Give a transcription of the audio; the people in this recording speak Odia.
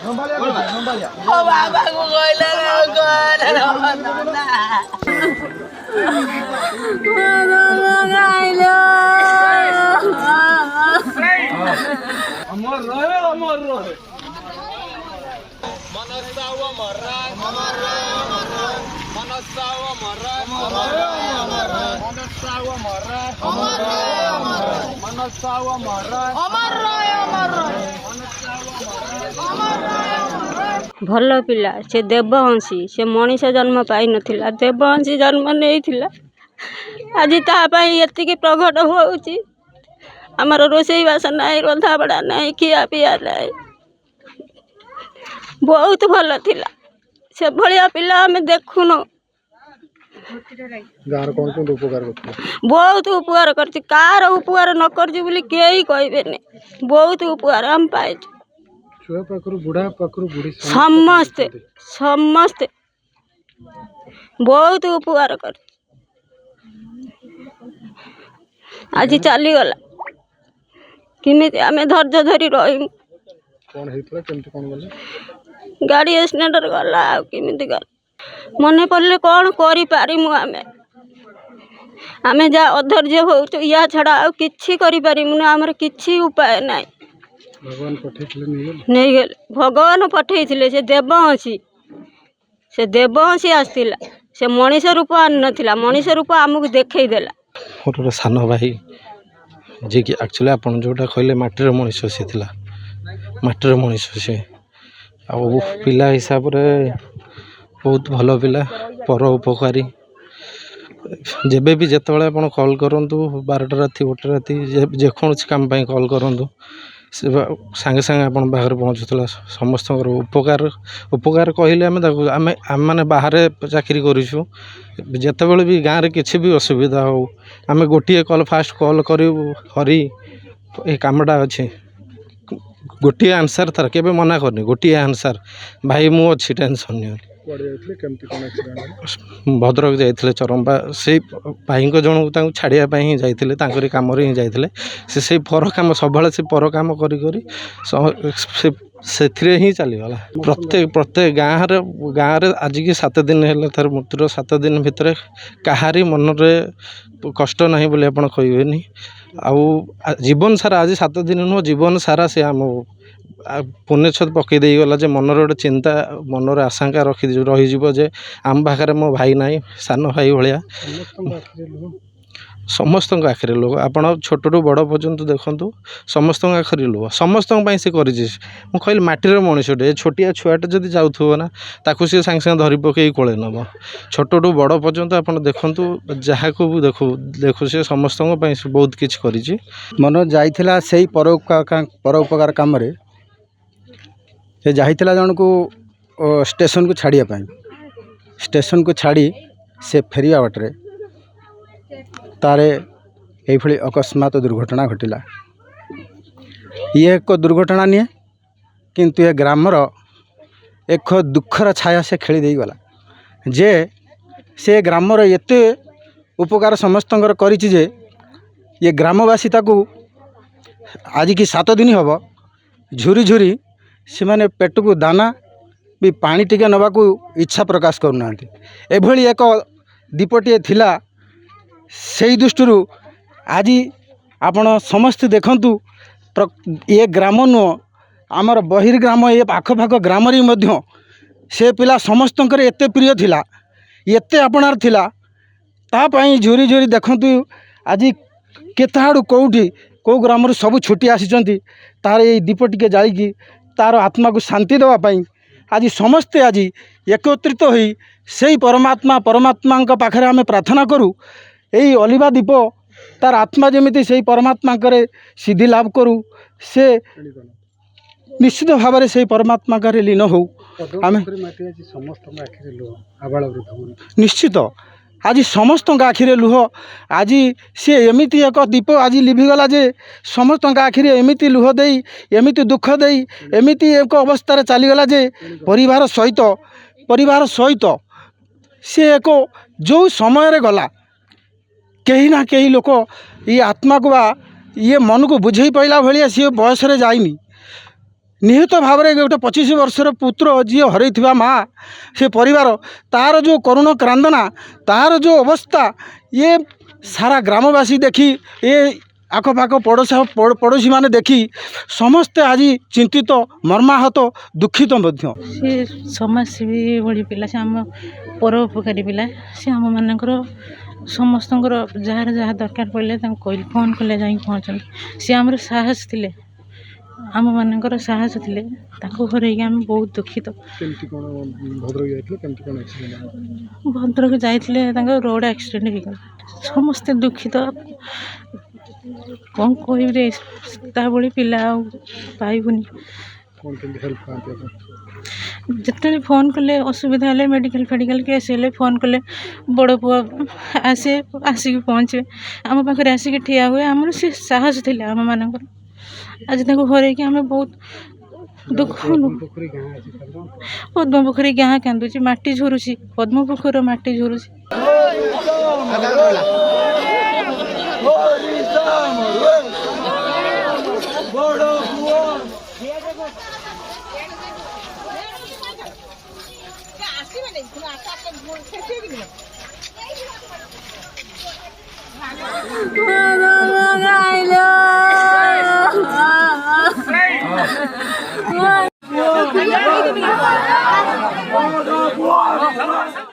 ମୋ ବାବାକୁ କହିଲେ ଭଲ ପିଲା ସେ ଦେବହଂସୀ ସେ ମଣିଷ ଜନ୍ମ ପାଇନଥିଲା ଦେବହଂସୀ ଜନ୍ମ ନେଇଥିଲା ଆଜି ତା ପାଇଁ ଏତିକି ପ୍ରଘଟ ହେଉଛି ଆମର ରୋଷେଇବାସ ନାହିଁ ରନ୍ଧାବଢ଼ା ନାହିଁ ଖିଆ ପିଆ ନାହିଁ ବହୁତ ଭଲ ଥିଲା ସେଭଳିଆ ପିଲା ଆମେ ଦେଖୁନୁ ବହୁତ ଉପକାର କରିଛି କାହାର ଉପକାର ନ କରିଛି ବୋଲି କେହି କହିବେନି ବହୁତ ଉପକାର ଆମେ ପାଇଛୁ ସମସ୍ତେ ସମସ୍ତେ ବହୁତ ଉପକାର କରିଛି ଆଜି ଚାଲିଗଲା କେମିତି ଆମେ ଧୈର୍ଯ୍ୟ ଧରି ରହିବୁ ଗାଡ଼ି ଆକ୍ସିଡେଣ୍ଟରେ ଗଲା ଆଉ କେମିତି ଗଲା ମନେ ପଡ଼ିଲେ କ'ଣ କରିପାରିମୁ ଆମେ ଯାହା ଅଧୈର୍ଯ୍ୟ ହେଉଛୁ ୟା ଛଡ଼ା ଆଉ କିଛି କରିପାରିବୁନି ଆମର କିଛି ଉପାୟ ନାହିଁ ନେଇଗଲେ ଭଗବାନ ପଠେଇଥିଲେ ସେ ଦେବହଂସୀ ଆସିଥିଲା ସେ ମଣିଷ ରୂପ ଆଣିନଥିଲା ମଣିଷ ରୂପ ଆମକୁ ଦେଖେଇଦେଲା ମୋର ଗୋଟେ ସାନ ଭାଇ ଯିଏକି ଆକ୍ଚୁଆଲି ଆପଣ ଯେଉଁଟା କହିଲେ ମାଟିର ମଣିଷ ସେ ଥିଲା ମାଟିର ମଣିଷ ସେ ଆଉ ପିଲା ହିସାବରେ ବହୁତ ଭଲ ପିଲା ପର ଉପକାରୀ ଯେବେ ବି ଯେତେବେଳେ ଆପଣ କଲ୍ କରନ୍ତୁ 12ଟା ରାତି 1ଟା ରାତି ଯେକୌଣସି କାମ ପାଇଁ କଲ୍ କରନ୍ତୁ ସେ ସାଙ୍ଗେ ସାଙ୍ଗେ ଆପଣ ପାଖରେ ପହଞ୍ଚୁଥିଲା ସମସ୍ତଙ୍କର ଉପକାର କହିଲେ ଆମେ ତାକୁ ଆମେମାନେ ବାହାରେ ଚାକିରି କରିଛୁ ଯେତେବେଳେ ବି ଗାଁରେ କିଛି ବି ଅସୁବିଧା ହେଉ ଆମେ ଗୋଟିଏ କଲ୍ ଫାଷ୍ଟ କଲ୍ କରିବୁ ହରି ଏ କାମଟା ଅଛି ଗୋଟିଏ ଆନ୍ସର୍ ତାର କେବେ ମନା କରିନି ଗୋଟିଏ ଆନ୍ସର୍ ଭାଇ ମୁଁ ଅଛି ଟେନସନ୍ ନିଅନି ଭଦ୍ରକ ଯାଇଥିଲେ ଚରମ୍ପା ସେଇ ଭାଇଙ୍କ ଜଣକୁ ତାଙ୍କୁ ଛାଡ଼ିବା ପାଇଁ ହିଁ ଯାଇଥିଲେ ତାଙ୍କରି କାମରେ ହିଁ ଯାଇଥିଲେ ସେଇ ପର କାମ ସବୁବେଳେ ସେ ପର କାମ କରି ସେଥିରେ ହିଁ ଚାଲିଗଲା ପ୍ରତ୍ୟେକ ଗାଁରେ ଆଜିକି 7 ଦିନ ହେଲା ତାର ମୃତ୍ୟୁର 7 ଦିନ ଭିତରେ କାହାରି ମନରେ କଷ୍ଟ ନାହିଁ ବୋଲି ଆପଣ କହିବେନି ଆଉ ଜୀବନ ସାରା ଆଜି 7 ଦିନ ନୁହଁ ଜୀବନ ସାରା ସେ ଆମ ପୁଣ୍ୟଛଦ ପକାଇ ଦେଇଗଲା ଯେ ମନରେ ଗୋଟେ ଚିନ୍ତା ମନରେ ଆଶଙ୍କା ରହିଯିବ ଯେ ଆମ ପାଖରେ ମୋ ଭାଇ ନାହିଁ ସାନ ଭାଇ ଭଳିଆ ସମସ୍ତଙ୍କ ଆଖିରେ ଲୁହ ଆପଣ ଛୋଟରୁ ବଡ଼ ପର୍ଯ୍ୟନ୍ତ ଦେଖନ୍ତୁ ସମସ୍ତଙ୍କ ଆଖିରେ ଲୁହ ସମସ୍ତଙ୍କ ପାଇଁ ସେ କରିଛି ମୁଁ କହିଲି ମାଟିର ମଣିଷଟେ ଛୋଟିଆ ଛୁଆଟେ ଯଦି ଯାଉଥିବ ନା ତାକୁ ସେ ସାଙ୍ଗେ ସାଙ୍ଗେ ଧରି ପକାଇ କୋଳେଇ ନେବ ଛୋଟରୁ ବଡ଼ ପର୍ଯ୍ୟନ୍ତ ଆପଣ ଦେଖନ୍ତୁ ଯାହାକୁ ଦେଖୁ ସେ ସମସ୍ତଙ୍କ ପାଇଁ ସେ ବହୁତ କିଛି କରିଛି ମନ ଯାଇଥିଲା ସେଇ ପରୋପକାର କାମରେ ସେ ଯାଇଥିଲା ଜଣକୁ ଷ୍ଟେସନକୁ ଛାଡ଼ିବା ପାଇଁ ଷ୍ଟେସନକୁ ଛାଡ଼ି ସେ ଫେରିବା ବାଟରେ ତାର ଏଇଭଳି ଅକସ୍ମାତ ଦୁର୍ଘଟଣା ଘଟିଲା ଇଏ ଏକ ଦୁର୍ଘଟଣା ନୁହେଁ କିନ୍ତୁ ଏ ଗ୍ରାମର ଏକ ଦୁଃଖର ଛାୟା ସେ ଖେଳି ଦେଇଗଲା ଯେ ସେ ଗ୍ରାମର ଏତେ ଉପକାର ସମସ୍ତଙ୍କର କରିଛି ଯେ ଏ ଗ୍ରାମବାସୀ ତାକୁ ଆଜିକି 7 ଦିନ ହେବ ଝୁରି ସେମାନେ ପେଟକୁ ଦାନା ବି ପାଣି ଟିକେ ନେବାକୁ ଇଚ୍ଛା ପ୍ରକାଶ କରୁନାହାନ୍ତି ଏଭଳି ଏକ ଦୀପଟିଏ ଥିଲା ସେଇ ଦୃଷ୍ଟିରୁ ଆଜି ଆପଣ ସମସ୍ତେ ଦେଖନ୍ତୁ ଏ ଗ୍ରାମ ନୁହଁ ଆମର ବହିର୍ଗ୍ରାମ ଏ ପାଖପାଖ ଗ୍ରାମରେ ମଧ୍ୟ ସେ ପିଲା ସମସ୍ତଙ୍କର ଏତେ ପ୍ରିୟ ଥିଲା ଏତେ ଆପଣାର ଥିଲା ତା ପାଇଁ ଝୁରି ଦେଖନ୍ତୁ ଆଜି କେତେ ଆଡ଼ୁ କେଉଁ ଗ୍ରାମରୁ ସବୁ ଛୁଟି ଆସିଛନ୍ତି ତାର ଏଇ ଦୀପ ଟିକେ ଯାଇକି ତାର ଆତ୍ମାକୁ ଶାନ୍ତି ଦେବା ପାଇଁ ଆଜି ସମସ୍ତେ ଆଜି ଏକତ୍ରିତ ହୋଇ ସେଇ ପରମାତ୍ମାଙ୍କ ପାଖରେ ଆମେ ପ୍ରାର୍ଥନା କରୁ ଏଇ ଅଲିଭା ଦୀପ ତାର ଆତ୍ମା ଯେମିତି ସେଇ ପରମାତ୍ମାଙ୍କରେ ସିଦ୍ଧି ଲାଭ କରୁ ସେ ନିଶ୍ଚିତ ଭାବରେ ସେଇ ପରମାତ୍ମାଙ୍କରେ ଲୀନ ହେଉ ଆମେ ନିଶ୍ଚିତ ଆଜି ସମସ୍ତଙ୍କ ଆଖିରେ ଲୁହ ଆଜି ସେ ଏମିତି ଏକ ଦୀପ ଆଜି ଲିଭିଗଲା ଯେ ସମସ୍ତଙ୍କ ଆଖିରେ ଏମିତି ଲୁହ ଦେଇ ଏମିତି ଦୁଃଖ ଦେଇ ଏମିତି ଏକ ଅବସ୍ଥାରେ ଚାଲିଗଲା ଯେ ପରିବାର ସହିତ ସେ ଏକ ଯେଉଁ ସମୟରେ ଗଲା କେହି ନା କେହି ଲୋକ ଇଏ ଆତ୍ମାକୁ ବା ଇଏ ମନକୁ ବୁଝେଇ ପାଇଲା ଭଳିଆ ସିଏ ବୟସରେ ଯାଇନି निहित भाव में गोटे 25 वर्षर पुत्र जी हर माँ से परिवार तार जो करुण क्रांदना तार जो अवस्था ये सारा ग्रामवासी देखी ये आखपाख पड़ोशी मैंने देखी समस्ते आज चिंतित मर्माहत दुखित मध्य सी समाजसेवी भली पिला से आम परोपकारी पिला से आम मानकर समस्त जार जहाँ दरकार पड़े फोन कले जा पहुँचते सी आम साहस थे आम मानकर साहस थे हर आम बहुत दुखित भद्रक जाते रोड एक्सीडेंट हो गला समस्ते दुखित कौन कह पिला पाइबुनि जिते फोन कले असुविधा हेले मेडिकल फेडिकल केस हेले फोन कले बड़ पुआ आसे आसिक पहुँचे आम पाखे आसिक ठिया हुए आम से साहस थे आम मानकर आज हर आम बहुत दुख पद्मपोखरी गाँ कांदुची माटी झुरुची पद्मपोखर माटी झुरुची हाँ